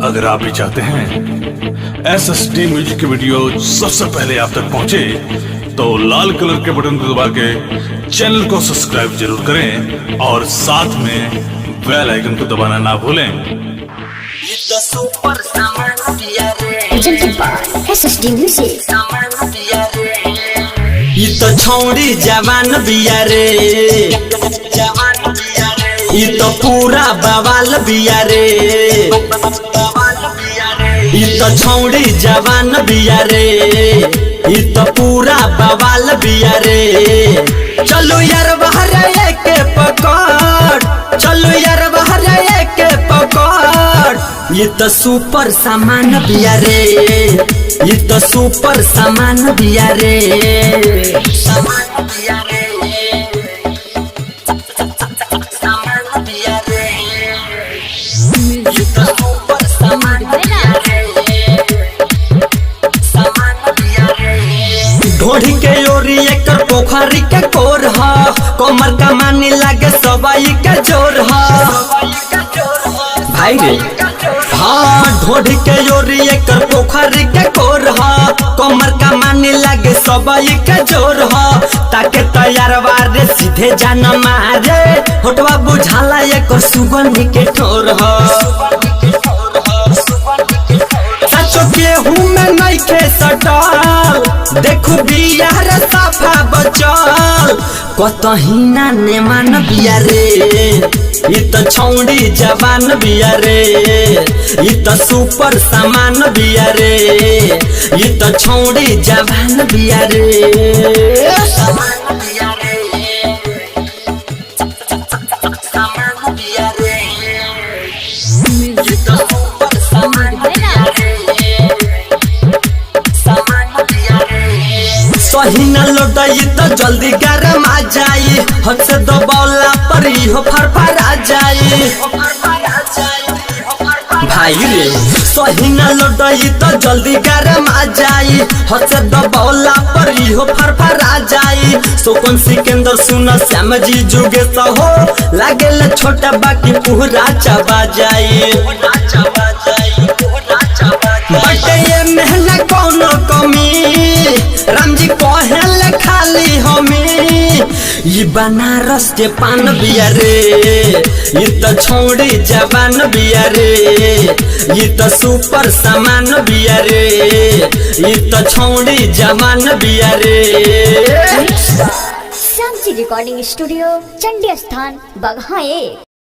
अगर आप भी चाहते हैं SSD म्यूजिक की वीडियो सबसे पहले आप तक पहुंचे, तो लाल कलर के बटन को दबा के चैनल को सब्सक्राइब जरूर करें और साथ में बेल आइकन को दबाना ना भूलें। SSD म्यूजिक ये तो छौड़ी जवान बिया रे, ये तो पूरा बवाल बिया रे, ये तो छौड़ी जवान बिया रे, ये तो पूरा बवाल बिया रे। चलो यार बाहर एक पकड़, चलो यार बाहर एक पकड़। ये तो सुपर सामान बिया रे, ये तो सुपर सामान बिया रे, सामान बिया रे, सामान बिया रे, ये तो सुपर सामान बिया रे, सामान बिया रे। ढोढ़ी के ओरी एक पोखरी के कोर हा, कमर का मानी लागे सबाई के जोर हा भाई रे। हाँ ढोढ़ी के ओरी एक पोखरी के कोर हा, कमर का मानी लागे सबाई के जोर हा। ताके तैयार वारे सीधे जान मारे, होटवा बुझाला एक सुगंधी के ठोर हा। सचो केहू में नहीं खे सटल, देखो बियार साफा बचल, कतही ना नेमान बिया रे। ये तो छौड़ी जवान बिया रे, ये तो सुपर सामान बिया रे, ये तो छौड़ी जवान बिया रे, सामान बिया रे, सामान बिया रे, ये तो सुपर सामान बिया रे, सामान बिया रे। सही न लौटाई तो जल्दी गरम आ जाई, हद से दबौला पर हो फरफरा जाई भाई रे। सही न लौटाई तो जल्दी गरम आ जाई, हद से दबौला पर हो फरफरा जाई। सोकन सिकंदर सुना श्याम जी जुगे हो, लागे छोटा बाकी पूरा चबा जाई। बटे ये मेहना कौनो कमी, राम जी कहल खाली हमी। ये बनारस के पान बिया रे, ये तो छौड़ी जवान बिया रे, ये तो सुपर सामान बिया रे, ये तो छौड़ी जवान बिया रे। श्याम जी रिकॉर्डिंग स्टूडियो, चंडी स्थान, बगहा।